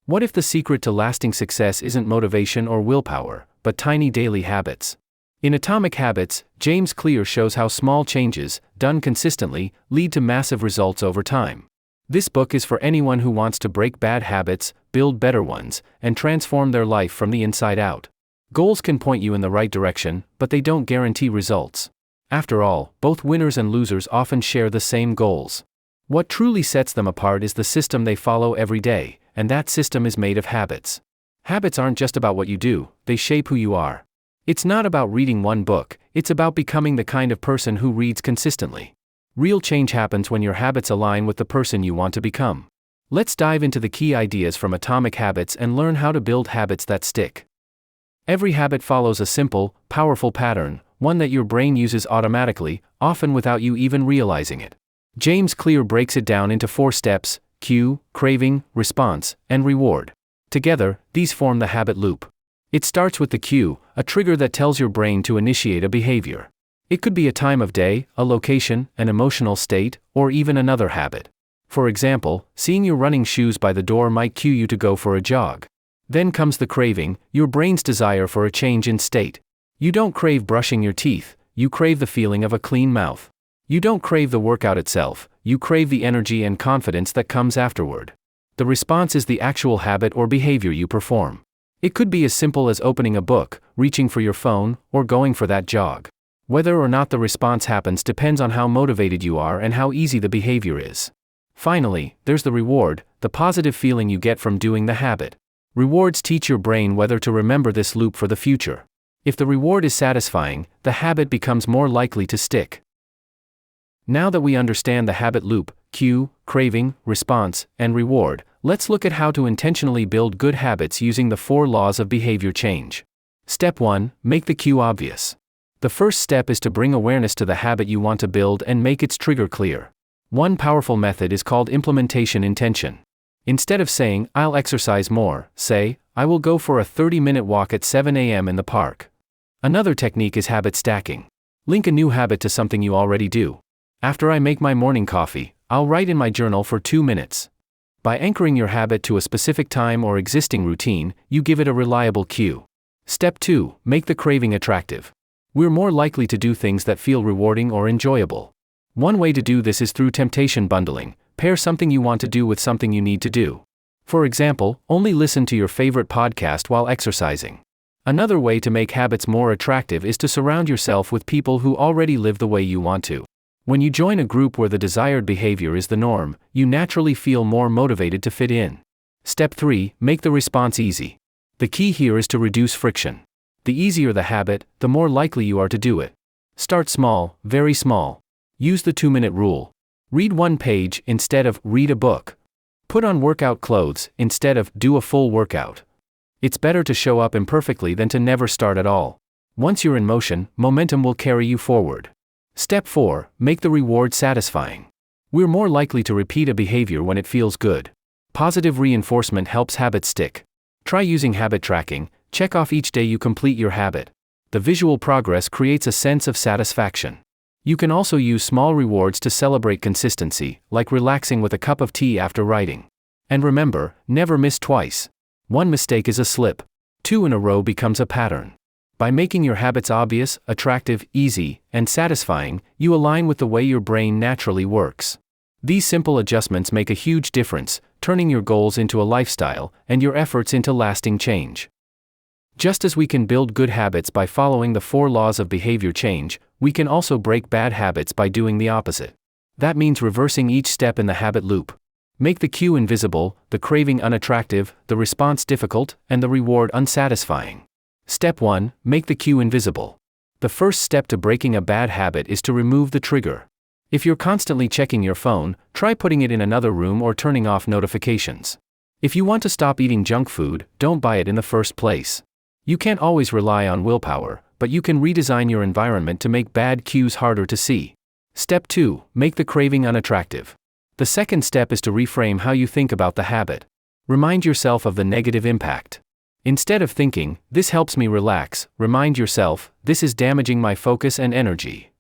What if the secret to lasting success isn't motivation or willpower, but tiny daily habits? In Atomic Habits, James Clear shows how small changes, done consistently, lead to massive results over time. This book is for anyone who wants to break bad habits, build better ones, and transform their life from the inside out. Goals can point you in the right direction, but they don't guarantee results. After all, both winners and losers often share the same goals. What truly sets them apart is the system they follow every day, and that system is made of habits. Habits aren't just about what you do, they shape who you are. It's not about reading one book, it's about becoming the kind of person who reads consistently. Real change happens when your habits align with the person you want to become. Let's dive into the key ideas from Atomic Habits and learn how to build habits that stick. Every habit follows a simple, powerful pattern, one that your brain uses automatically, often without you even realizing it. James Clear breaks it down into 4 steps: cue, craving, response, and reward. Together, these form the habit loop. It starts with the cue, a trigger that tells your brain to initiate a behavior. It could be a time of day, a location, an emotional state, or even another habit. For example, seeing your running shoes by the door might cue you to go for a jog. Then comes the craving, your brain's desire for a change in state. You don't crave brushing your teeth, you crave the feeling of a clean mouth. You don't crave the workout itself, you crave the energy and confidence that comes afterward. The response is the actual habit or behavior you perform. It could be as simple as opening a book, reaching for your phone, or going for that jog. Whether or not the response happens depends on how motivated you are and how easy the behavior is. Finally, there's the reward, the positive feeling you get from doing the habit. Rewards teach your brain whether to remember this loop for the future. If the reward is satisfying, the habit becomes more likely to stick. Now that we understand the habit loop, cue, craving, response, and reward, let's look at how to intentionally build good habits using the 4 laws of behavior change. Step 1. Make the cue obvious. The first step is to bring awareness to the habit you want to build and make its trigger clear. One powerful method is called implementation intention. Instead of saying, "I'll exercise more," say, "I will go for a 30-minute walk at 7 a.m. in the park." Another technique is habit stacking. Link a new habit to something you already do. After I make my morning coffee, I'll write in my journal for 2 minutes. By anchoring your habit to a specific time or existing routine, you give it a reliable cue. Step 2. Make the craving attractive. We're more likely to do things that feel rewarding or enjoyable. One way to do this is through temptation bundling. Pair something you want to do with something you need to do. For example, only listen to your favorite podcast while exercising. Another way to make habits more attractive is to surround yourself with people who already live the way you want to. When you join a group where the desired behavior is the norm, you naturally feel more motivated to fit in. Step 3. Make the response easy. The key here is to reduce friction. The easier the habit, the more likely you are to do it. Start small, very small. Use the 2-minute rule. Read 1 page instead of read a book. Put on workout clothes instead of do a full workout. It's better to show up imperfectly than to never start at all. Once you're in motion, momentum will carry you forward. Step 4. Make the reward satisfying. We're more likely to repeat a behavior when it feels good. Positive reinforcement helps habits stick. Try using habit tracking. Check off each day you complete your habit. The visual progress creates a sense of satisfaction. You can also use small rewards to celebrate consistency, like relaxing with a cup of tea after writing. And remember, never miss twice. 1 mistake is a slip. 2 in a row becomes a pattern. By making your habits obvious, attractive, easy, and satisfying, you align with the way your brain naturally works. These simple adjustments make a huge difference, turning your goals into a lifestyle, and your efforts into lasting change. Just as we can build good habits by following the 4 laws of behavior change, we can also break bad habits by doing the opposite. That means reversing each step in the habit loop. Make the cue invisible, the craving unattractive, the response difficult, and the reward unsatisfying. Step 1. Make the cue invisible. The first step to breaking a bad habit is to remove the trigger. If you're constantly checking your phone, try putting it in another room or turning off notifications. If you want to stop eating junk food, don't buy it in the first place. You can't always rely on willpower, but you can redesign your environment to make bad cues harder to see. Step 2. Make the craving unattractive. The second step is to reframe how you think about the habit. Remind yourself of the negative impact. Instead of thinking, "This helps me relax," remind yourself, "This is damaging my focus and energy."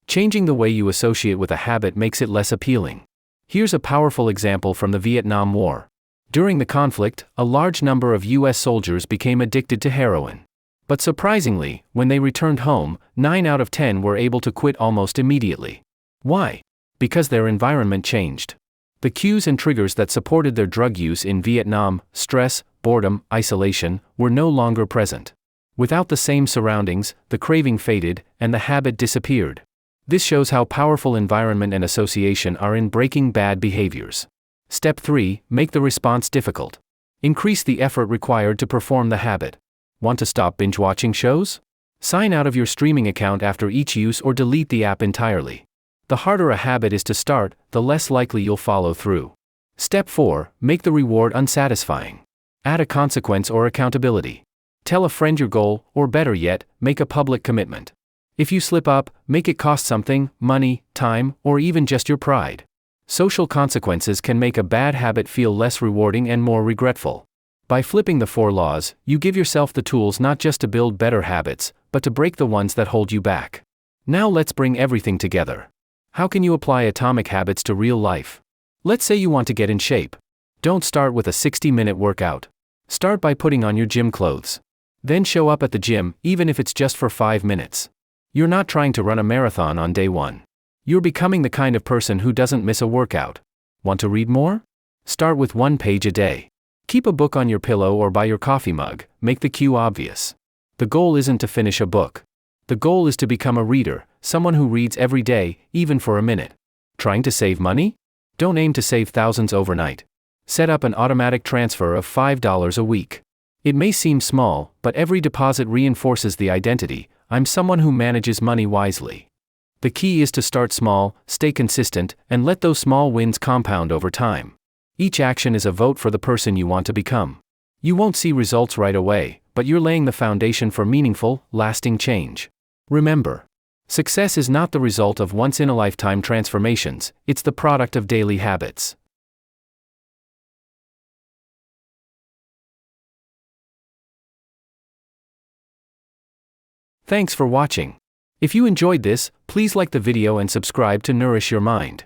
Changing the way you associate with a habit makes it less appealing. Here's a powerful example from the Vietnam War. During the conflict, a large number of U.S. soldiers became addicted to heroin. But surprisingly, when they returned home, 9 out of 10 were able to quit almost immediately. Why? Because their environment changed. The cues and triggers that supported their drug use in Vietnam, stress, boredom, isolation, were no longer present. Without the same surroundings, the craving faded, and the habit disappeared. This shows how powerful environment and association are in breaking bad behaviors. Step 3. Make the response difficult. Increase the effort required to perform the habit. Want to stop binge-watching shows? Sign out of your streaming account after each use or delete the app entirely. The harder a habit is to start, the less likely you'll follow through. Step 4. Make the reward unsatisfying. Add a consequence or accountability. Tell a friend your goal, or better yet, make a public commitment. If you slip up, make it cost something, money, time, or even just your pride. Social consequences can make a bad habit feel less rewarding and more regretful. By flipping the 4 laws, you give yourself the tools not just to build better habits, but to break the ones that hold you back. Now let's bring everything together. How can you apply atomic habits to real life? Let's say you want to get in shape. Don't start with a 60-minute workout. Start by putting on your gym clothes. Then show up at the gym, even if it's just for 5 minutes. You're not trying to run a marathon on day 1. You're becoming the kind of person who doesn't miss a workout. Want to read more? Start with 1 page a day. Keep a book on your pillow or by your coffee mug, make the cue obvious. The goal isn't to finish a book. The goal is to become a reader, someone who reads every day, even for a minute. Trying to save money? Don't aim to save thousands overnight. Set up an automatic transfer of $5 a week. It may seem small, but every deposit reinforces the identity: I'm someone who manages money wisely. The key is to start small, stay consistent, and let those small wins compound over time. Each action is a vote for the person you want to become. You won't see results right away, but you're laying the foundation for meaningful, lasting change. Remember, success is not the result of once-in-a-lifetime transformations, it's the product of daily habits. Thanks for watching. If you enjoyed this, please like the video and subscribe to nourish your mind.